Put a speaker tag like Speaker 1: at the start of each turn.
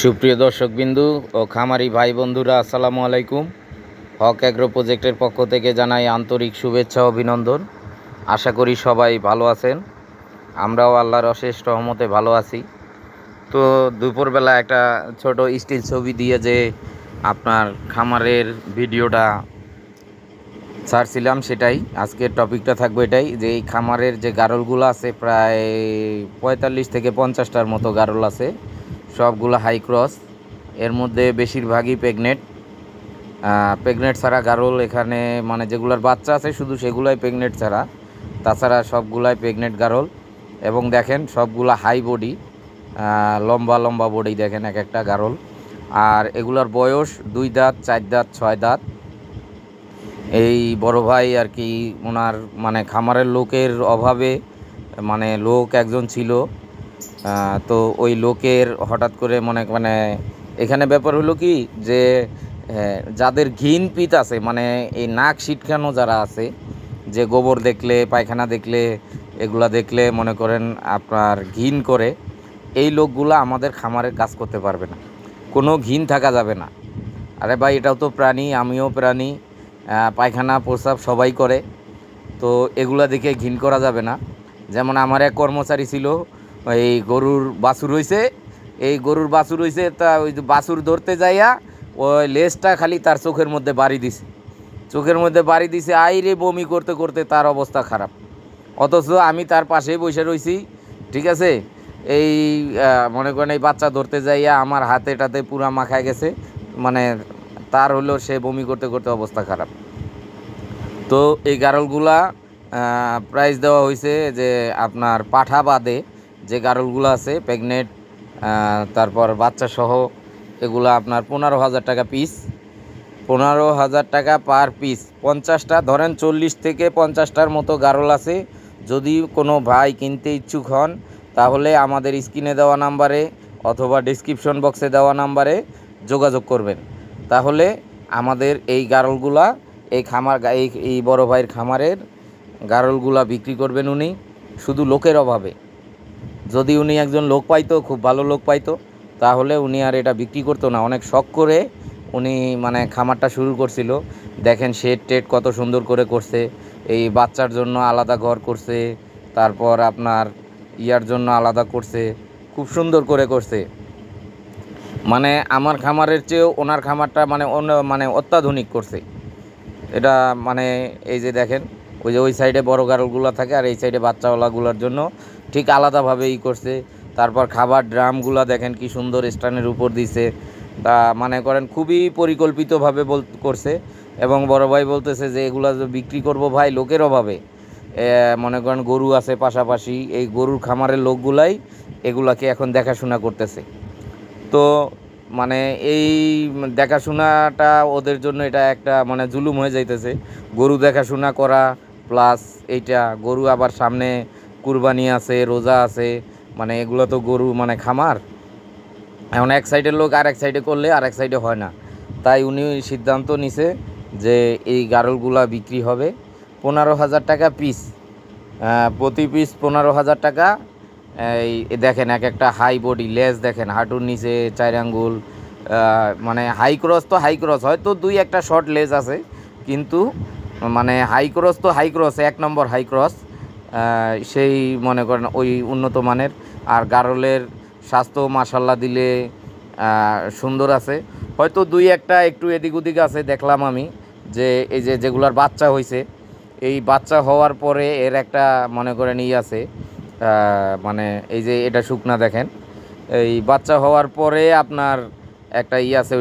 Speaker 1: সুপ্রিয় দর্শকবিন্দু ও খামারি ভাই বন্ধুরা, আসসালামু আলাইকুম। হক অ্যাগ্রো প্রজেক্টের পক্ষ থেকে জানাই আন্তরিক শুভেচ্ছা ও অভিনন্দন। আশা করি সবাই ভালো আছেন। আমরাও আল্লাহর অশেষ রহমতে ভালো আছি। তো দুপুরবেলা একটা ছোট স্টিল ছবি দিয়ে যে আপনার খামারের ভিডিওটা ছাড়ছিলাম, সেটাই আজকের টপিকটা থাকবে এটাই, যে এই খামারের যে গারলগুলো আছে প্রায় 45 থেকে 50টার মতো গারল আছে, সবগুলো হাই ক্রস। এর মধ্যে বেশিরভাগই প্রেগনেন্ট ছাড়া গারল এখানে, মানে যেগুলোর বাচ্চা আছে শুধু সেগুলাই প্রেগনেন্ট ছাড়া, তাছাড়া সবগুলাই প্রেগনেন্ট গারল। এবং দেখেন সবগুলা হাই বডি, লম্বা লম্বা বডি দেখেন এক একটা গারল। আর এগুলার বয়স 2 দাঁত, 4 দাঁত, 6 দাঁত। এই বড় ভাই আর কি ওনার মানে খামারের লোকের অভাবে, মানে লোক একজন ছিল, তো ওই লোকের হঠাৎ করে মানে এখানে ব্যাপার হলো কি যে যাদের ঘিন পিত আছে, মানে এই নাক ছিটকানো যারা আছে, যে গোবর দেখলে, পায়খানা দেখলে, এগুলা দেখলে মনে করেন আপনার ঘিন করে, এই লোকগুলা আমাদের খামারের কাজ করতে পারবে না, কোনো ঘিন থাকা যাবে না। আরে ভাই, এটাও তো প্রাণী, আমিও প্রাণী, পায়খানা প্রস্রাব সবাই করে, তো এগুলা দেখে ঘিন করা যাবে না। যেমন আমার এক কর্মচারী ছিল, এই গরুর বাছুর হইছে, তা ওই বাছুর ধরতে যাইয়া ওই লেজটা খালি তার চোখের মধ্যে বাড়ি দিছে, আইরে বমি করতে করতে তার অবস্থা খারাপ। অথচ আমি তার পাশেই বসে রইছি, ঠিক আছে। এই মনে করেন এই বাচ্চা ধরতে যাইয়া আমার হাতে পুরা মাখায় গেছে, মানে তার হলো সে বমি করতে করতে অবস্থা খারাপ। তো এই গারলগুলা প্রাইস দেওয়া হয়েছে যে আপনার পাঠা বাদে যে গারলগুলো আছে প্রেগনেন্ট, তারপর বাচ্চা সহ, এগুলো আপনার 15,000 টাকা পিস, 15,000 টাকা পার পিস। 50টা ধরেন, 40 থেকে 50টার মতো গারল আছে। যদি কোনো ভাই কিনতে ইচ্ছুক হন তাহলে আমাদের স্ক্রিনে দেওয়া নাম্বারে অথবা ডেসক্রিপশন বক্সে দেওয়া নাম্বারে যোগাযোগ করবেন। তাহলে আমাদের এই গারলগুলা, এই খামার, এই বড় ভাইয়ের খামারের গারলগুলা বিক্রি করবেন উনি, শুধু লোকের অভাবে। যদি উনি একজন লোক পাইতো, খুব ভালো লোক পাইতো, তাহলে উনি আর এটা বিক্রি করতো না। অনেক শখ করে উনি মানে খামারটা শুরু করছিল। দেখেন শেড টেড কত সুন্দর করে করছে, এই বাচ্চার জন্য আলাদা ঘর করছে, তারপর আপনার ইয়ার জন্য আলাদা করছে, খুব সুন্দর করে করছে। মানে আমার খামারের চেয়েও ওনার খামারটা মানে অত্যাধুনিক করছে এটা। মানে এই যে দেখেন, ওই সাইডে বড় গারলগুলো থাকে আর এই সাইডে বাচ্চাওয়ালাগুলোর জন্য ঠিক আলাদাভাবে করছে। তারপর খাবার ড্রামগুলো দেখেন কি সুন্দর স্ট্যান্ডের উপর দিছে, তা মনে করেন খুবই পরিকল্পিতভাবে করছে। এবং বড় ভাই বলতেছে যে এগুলা বিক্রি করব ভাই লোকের অভাবে। মনে করেন গরু আছে পাশাপাশি, এই গরুর খামারের লোকগুলাই এগুলাকে এখন দেখাশোনা করতেছে। তো মানে এই দেখাশোনাটা ওদের জন্য এটা একটা মানে জুলুম হয়ে যাইতেছে, গরু দেখাশোনা করা প্লাস এইটা গরু, আবার সামনে কুরবানি আছে, রোজা আছে, মানে এগুলো তো গরু মানে খামার। এখন এক সাইডের লোক আর এক সাইডে করলে আর এক সাইডে হয় না, তাই উনি সিদ্ধান্ত নিছে যে এই গারলগুলা বিক্রি হবে 15,000 টাকা পিস, প্রতি পিস 15,000 টাকা। এই দেখেন এক একটা হাই বডি, লেজ দেখেন হাঁটুর নিচে 4 আঙ্গুল, মানে হাই ক্রস তো হাই ক্রস, হয়তো 2-1টা শর্ট লেজ আছে, কিন্তু মানে হাই ক্রস তো হাই ক্রস, 1 নম্বর হাই ক্রস, সেই মনে করেন ওই উন্নত মানের। আর গারলের স্বাস্থ্য মাশাল্লাহ দিলে সুন্দর আছে, হয়তো 2-1টা একটু এদিক ওদিক আছে দেখলাম আমি, যে এই যেগুলার বাচ্চা হয়েছে, এই বাচ্চা হওয়ার পরে এর একটা মনে করেন আছে, মানে এই যে এটা শুকনা দেখেন, এই বাচ্চা হওয়ার পরে আপনার একটা আছে।